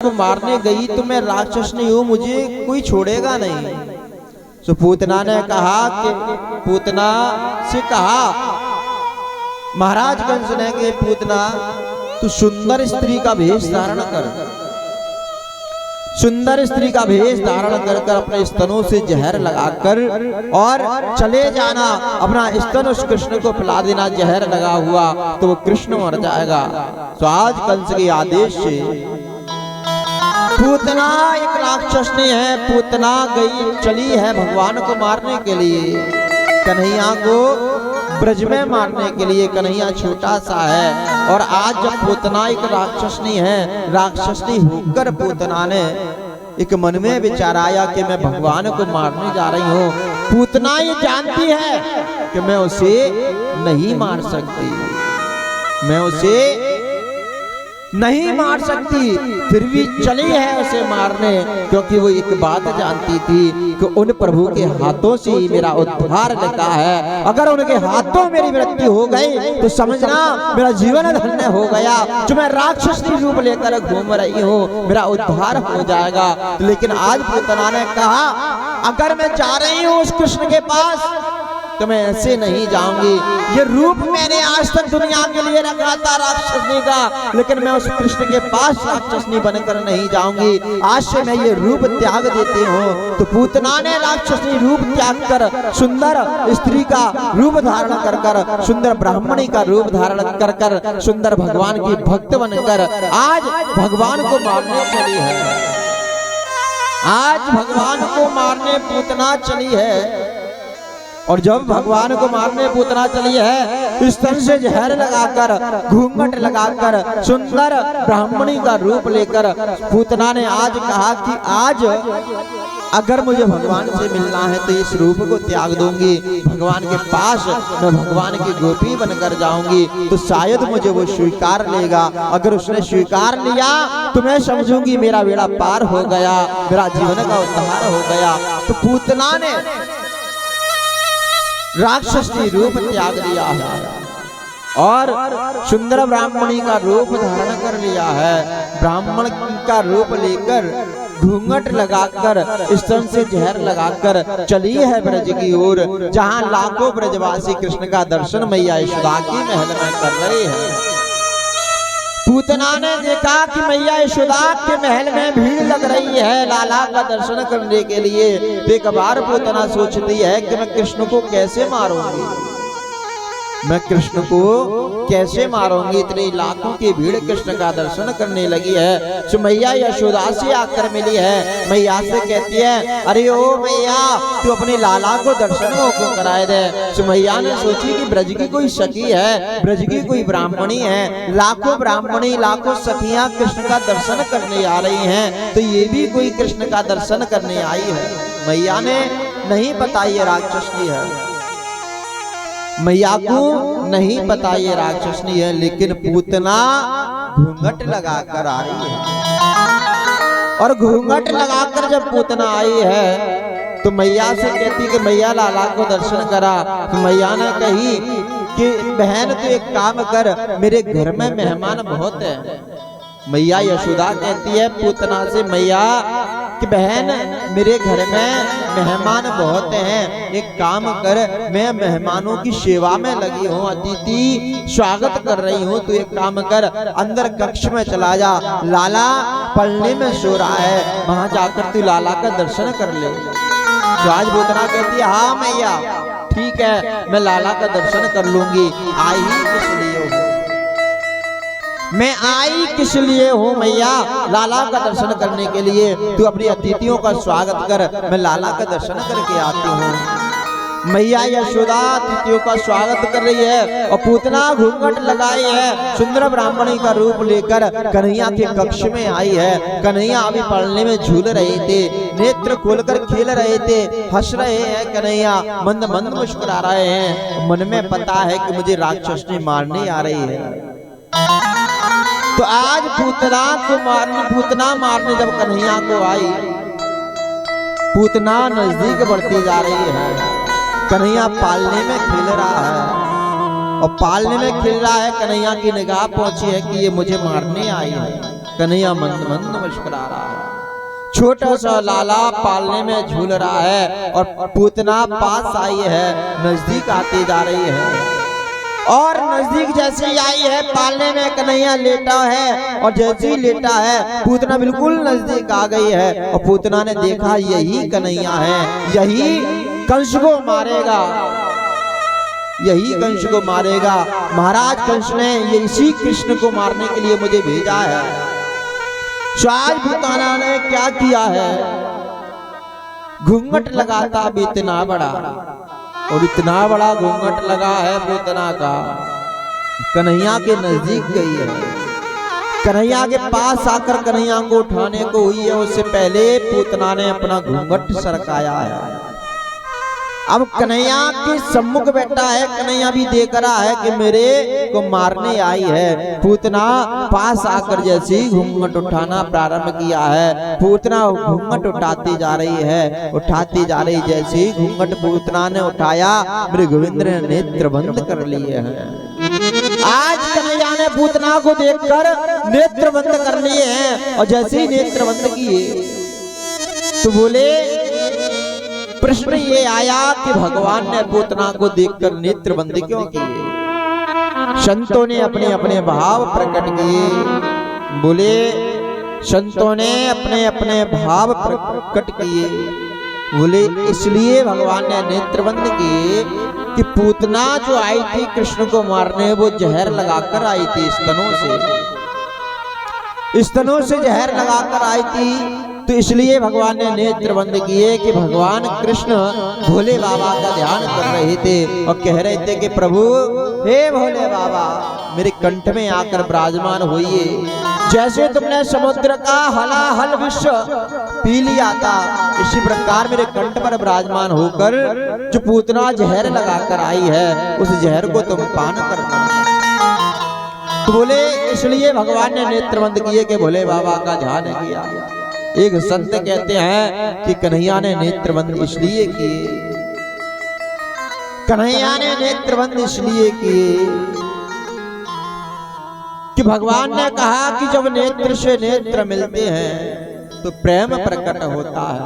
को मारने गई तो मैं राक्षस नहीं हूं, मुझे कोई छोड़ेगा नहीं। तो पूतना ने कहा कि पूतना से कहा महाराज कंस ने कि पूतना तू सुंदर स्त्री का भेष धारण कर, सुंदर स्त्री का भेष धारण कर कर अपने स्तनों से जहर लगाकर और चले जाना, अपना स्तन उस कृष्ण को पिला देना, जहर लगा हुआ तो वो कृष्ण मर जाएगा। तो आज कंस के आदेश से पूतना एक राक्षसनी है, पूतना गई चली है भगवान को मारने के लिए, कन्हैया को ब्रज में मारने के लिए। कन्हैया छोटा सा है और आज जब पूतना एक राक्षसनी है, राक्षसनी होकर पूतना ने एक मन में विचार आया कि मैं भगवान को मारने जा रही हूँ। पूतना ये जानती है कि मैं उसे नहीं मार सकती, मैं उसे नहीं मार सकती, फिर भी चली है उसे मारने, क्योंकि वो एक बात जानती थी कि उन प्रभु के हाथों से ही मेरा उद्धार लिखा है। अगर उनके हाथों मेरी मृत्यु हो गई तो समझना मेरा जीवन धन्य हो गया। जो मैं राक्षसी रूप लेकर घूम रही हूँ मेरा उद्धार हो जाएगा। लेकिन आज पूतना ने कहा अगर मैं जा रही हूँ उस कृष्ण के पास तो मैं ऐसे नहीं जाऊंगी। ये रूप मैंने आज तक दुनिया के लिए रखा था राक्षसनी का, लेकिन मैं उस कृष्ण के पास राक्षसनी बनकर नहीं जाऊंगी। आज से मैं ये रूप त्याग देती हूँ। तो पूतना ने राक्षसनी रूप त्याग कर सुंदर स्त्री का रूप धारण कर कर, सुंदर ब्राह्मणी का रूप धारण कर कर, सुंदर भगवान की भक्त बनकर आज भगवान को मारने चली है। आज भगवान को मारने पूतना चली है। और जब भगवान को मारने पूतना चली है, स्तन से जहर लगाकर, घूंघट लगाकर, सुंदर ब्राह्मणी का रूप लेकर पूतना ने आज कहा कि आज अगर मुझे भगवान से मिलना है तो इस रूप को त्याग दूंगी, भगवान के पास मैं भगवान की गोपी बनकर जाऊंगी तो शायद मुझे वो स्वीकार लेगा। अगर उसने स्वीकार लिया तो मैं समझूंगी मेरा बेड़ा पार हो गया, मेरा जीवन का उद्धार हो गया। तो पूतना ने राक्षसी रूप त्याग दिया है और सुंदर ब्राह्मणी का रूप धारण कर लिया है। ब्राह्मण का रूप लेकर घूंघट लगाकर, स्तन से जहर लगाकर चली है ब्रज की ओर, जहां लाखों ब्रजवासी कृष्ण का दर्शन मैया यशोदा की महल में कर रहे हैं। पूतना ने देखा कि मैया यशोदा के महल में भीड़ लग रही है लाला का दर्शन करने के लिए। तो एक बार पूतना सोचती है कि मैं कृष्ण को कैसे मारूंगी, मैं कृष्ण को कैसे मारूंगी। इतनी लाखों की भीड़ कृष्ण का दर्शन करने लगी है। तो मैया यशोदा से आकर मिली है, मैया से कहती है अरे ओ मैया तू अपने लाला को दर्शन को कराए दे। तो मैया ने सोची कि ब्रज की कोई सखी है, ब्रज की कोई ब्राह्मणी है, लाखों ब्राह्मणी लाखों सखियां कृष्ण का दर्शन करने आ रही हैं, तो ये भी कोई कृष्ण का दर्शन करने आई है। मैया ने नहीं पता ये राक्षसनी है, मैया को नहीं पता ये राक्षसनी है, लेकिन पूतना घूंघट लगाकर आई है। और घूंघट लगाकर जब पूतना आई है तो मैया से कहती कि मैया लाला को दर्शन करा। तो मैया ने कही कि बहन तू एक काम कर, मेरे घर में मेहमान बहुत है। मैया यशोदा कहती है पूतना से मैया कि बहन मेरे घर में मेहमान बहुत हैं, एक काम कर मैं मेहमानों की सेवा में लगी हूँ, अतिथि स्वागत कर रही हूँ, तू एक काम कर अंदर कक्ष में चला जा, लाला पलने में सो रहा है, वहां जाकर तू लाला का दर्शन कर ले। तो आज पूतना कहती है हाँ मैया ठीक है मैं लाला का दर्शन कर लूंगी। आई किस लिए हो, मैं आई किस लिए हूँ मैया, लाला का दर्शन करने के लिए। तू अपनी अतिथियों का स्वागत कर, मैं लाला का दर्शन करके आती हूँ। मैया यशोदा अतिथियों का स्वागत कर रही है और पूतना घूंघट लगाई है, सुंदर ब्राह्मणी का रूप लेकर कन्हैया के कक्ष में आई है। कन्हैया अभी पढ़ने में झूल रहे थे, नेत्र खोलकर खेल रहे थे, हंस रहे हैं कन्हैया, मंद मंद मुस्कुरा रहे हैं। मन में पता है कि मुझे राक्षसनी मारने आ रही है। तो आज पूतना मारने जब कन्हैया को आई, पूतना नजदीक बढ़ती जा रही है। कन्हैया पालने में खेल रहा है और पालने में खेल रहा है, कन्हैया की निगाह पहुंची है कि ये मुझे मारने आई है। कन्हैया मंद मंद मुस्कुरा रहा है। छोटा सा लाला पालने में झूल रहा है और पूतना पास आई है, नजदीक आती जा रही है और नजदीक जैसे ही आई है पालने में कन्हैया लेटा है और जैसे ही लेटा है पूतना बिल्कुल नजदीक आ गई है और पूतना ने देखा यही कन्हैया है, यही कंस को मारेगा, यही कंस को मारेगा। महाराज कंस ने इसी कृष्ण को मारने के लिए मुझे भेजा है। तो आज पूतना ने क्या किया है, घूंघट लगाता भी इतना बड़ा और इतना बड़ा घूंघट लगा है पूतना का, कन्हैया के नजदीक गई है, कन्हैया के पास आकर कन्हैया को उठाने को हुई है, उससे पहले पूतना ने अपना घूंघट सरकाया है। अब कन्हैया के सम्मुख बैठा है, कन्हैया भी देख रहा है कि मेरे को मारने आई है। पूतना पास आकर जैसे ही घूंघट उठाना प्रारंभ किया है, पूतना घूंघट उठाती जा रही है, उठाती जा रही, जैसे ही घूंघट पूतना ने उठाया मेरे गोविंद ने नेत्र बंद कर लिए हैं। आज कन्हैया ने पूतना को देखकर नेत्र बंद कर लिए हैं और जैसे ही नेत्र बंद किए तो बोले, प्रश्न ये आया कि भगवान ने पूतना को देखकर नेत्र बंद क्यों किए? संतों ने अपने अपने भाव प्रकट किए। बोले, संतों ने अपने अपने भाव प्रकट किए। बोले इसलिए भगवान ने नेत्र बंद किए कि पूतना जो आई थी कृष्ण को मारने, वो जहर लगाकर आई थी स्तनों से, स्तनों से जहर लगाकर आई थी। तो इसलिए भगवान ने नेत्र बंद किए कि भगवान कृष्ण भोले बाबा का ध्यान कर रहे थे और कह रहे थे कि प्रभु हे भोले बाबा मेरे कंठ में आकर विराजमान होइए। जैसे तुमने समुद्र का हलाहल विश्व पी लिया था, इसी प्रकार मेरे कंठ पर विराजमान होकर जो पूतना जहर लगाकर आई है उस जहर को तुम पान करना। तो बोले इसलिए भगवान ने नेत्र बंद किए कि भोले बाबा का ध्यान किया। एक संत कहते हैं कि कन्हैया ने नेत्रबंद इसलिए किए, कन्हैया ने नेत्रबंद इसलिए किए कि भगवान ने कहा कि जब नेत्र से नेत्र मिलते हैं तो प्रेम प्रकट होता है,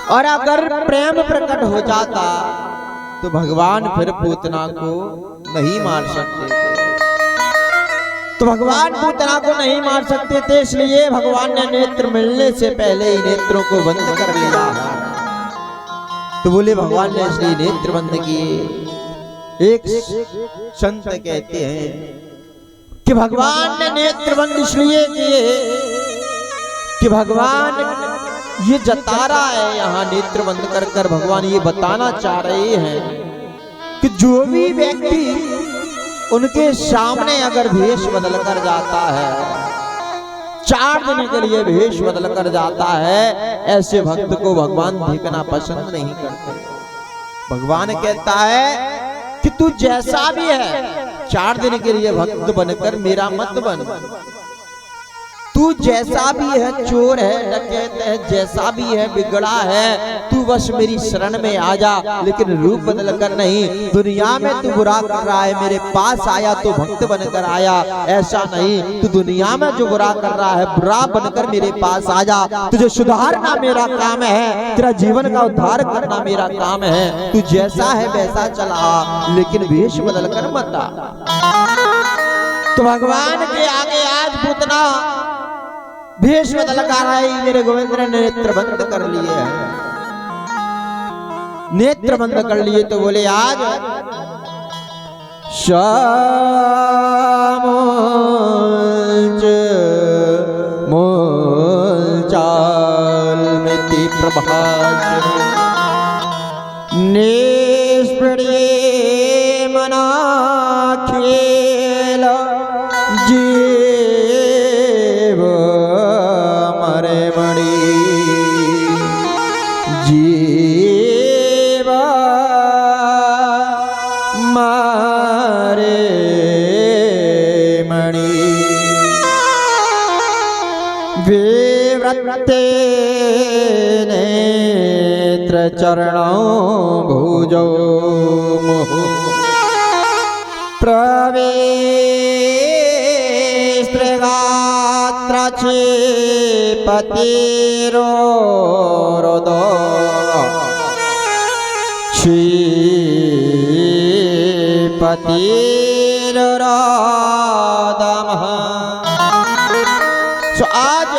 और अगर प्रेम प्रकट हो जाता तो भगवान फिर पूतना को नहीं मार सकते थे। तो भगवान पूतना को नहीं मार सकते थे, इसलिए भगवान ने नेत्र मिलने से पहले ही नेत्रों को बंद कर लिया। तो बोले भगवान ने इसलिए नेत्र बंद किए। एक संत कहते हैं कि भगवान ने नेत्र बंद इसलिए किए कि भगवान ये जता रहा है, यहाँ नेत्र बंद कर कर भगवान ये बताना चाह रहे हैं कि जो भी व्यक्ति उनके सामने अगर भेष बदल कर जाता है, 4 दिन के लिए भेष बदल कर जाता है, ऐसे भक्त को भगवान देखना पसंद नहीं करते। भगवान कहता है कि तू जैसा भी है 4 दिन के लिए भक्त बनकर मेरा मत बन। तू जैसा भी है, चोर है, डकैत है, जैसा भी है, बिगड़ा है, तू बस मेरी शरण में आ जा, लेकिन रूप बदल कर नहीं। दुनिया में तू बुरा कर रहा है, मेरे पास आया तो भक्त बनकर आया, ऐसा नहीं। तू दुनिया में जो बुरा कर रहा है, बुरा बनकर मेरे पास आ जा। तुझे सुधारना मेरा काम है, तेरा जीवन का उद्धार करना मेरा काम है। तू जैसा है वैसा चला, लेकिन वेश बदल कर मत आ। तो भगवान के आगे आज पूतना भेष बदल कर आई, मेरे गोविंद ने नेत्र बंद कर लिए हैं। नेत्र बंद कर लिए तो बोले आज चाल मिति प्रभात निष्प्रिय मना खेल जीव मरे मणि जीव मारे मणि विव्रते नेत्र चरणों भुजो मोह प्रवेश माछी पतिरो रोदो छी पतिरो रोदम। सो आज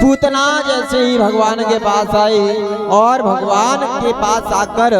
पूतना जैसे ही भगवान के पास आई और भगवान के पास आकर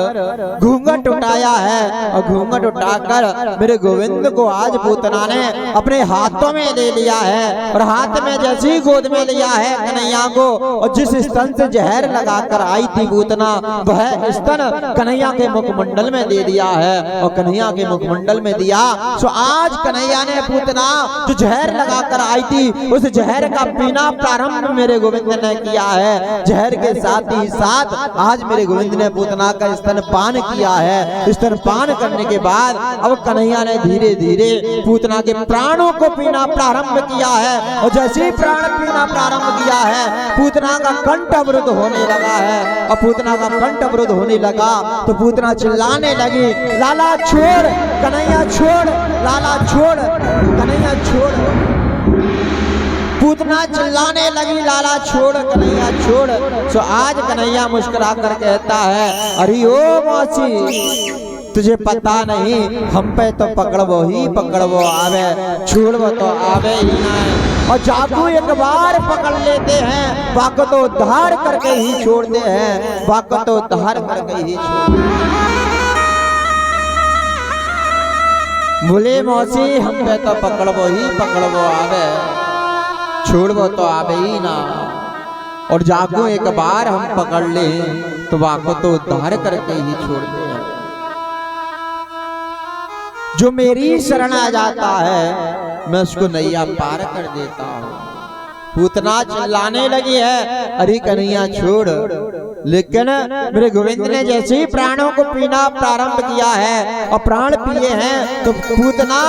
घूंघट उठाया है और घूंघट उठाकर मेरे गोविंद को आज पूतना ने अपने हाथों में ले लिया है और हाथ में जैसे ही गोद में लिया है कन्हैया को और जिस स्तन से जहर लगाकर आई थी पूतना वह स्तन कन्हैया के मुखमंडल में दे दिया है और कन्हैया के मुखमंडल में दिया। सो आज कन्हैया ने पूतना जो जहर लगाकर आई थी उस जहर का पीना प्रारंभ मेरे गोविंद ने किया है। जहर के साथ ही साथ आज मेरे गोविंद ने पूतना का स्तन पान किया है। स्तन पान करने के बाद अब कन्हैया ने धीरे धीरे पूतना के प्राणों को पीना प्रारंभ किया है और जैसे ही प्राण पीना प्रारंभ किया है पूतना का कंठ अवरुद्ध होने लगा है और पूतना का कंठ अवरुद्ध होने लगा तो पूतना चिल्लाने लगी, लाला छोड़, कन्हैया छोड़, लाला छोड़, कन्हैया छोड़। पूतना चिल्लाने लगी, लाला छोड़, कन्हैया छोड़। सो आज कन्हैया मुस्कुरा कर कहता है, अरे ओ मौसी तुझे पता नहीं हम पे तो पकड़बो ही पकड़बो आवे, छोड़बो तो आवे ही ना। और जादू एक बार पकड़ लेते हैं बाको तो धार करके ही छोड़ते हैं, बाको तो धार करके ही छोड़ते हैं। बोले मौसी हम पे तो पकड़बो ही पकड़बो आवे, छोड़बो तो आवे ही ना। और जागो एक बार हम पकड़ ले तो वाको तो उद्धार करके ही छोड़ते हैं। जो मेरी शरण आ जाता है मैं उसको नैया पार कर देता हूँ। पूतना चिल्लाने लगी है, अरे कन्हैया छोड़। लेकिन मेरे गोविंद ने जैसे ही प्राणों को पीना प्रारंभ किया है और प्राण पिए हैं तो पूतना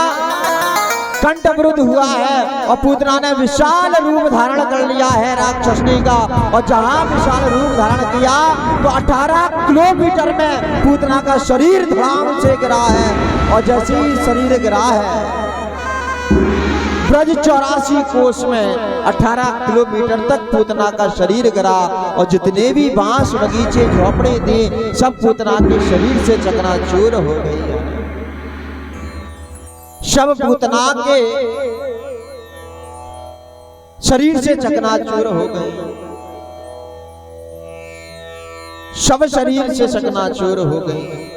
कंठ अवरुद्ध हुआ है और पूतना ने विशाल रूप धारण कर लिया है राक्षसनी का। और जहां विशाल रूप धारण किया तो 18 किलोमीटर में पूतना का शरीर धड़ाम से गिरा है और जैसे ही शरीर गिरा है ब्रज 84 कोस में 18 किलोमीटर तक पूतना का शरीर गिरा और जितने भी बांस बगीचे झोपड़े थे सब पूतना के शरीर से चकनाचूर हो गई है। सब पूतना के शरीर से चकनाचूर हो गए, सब शरीर से चकनाचूर हो गई।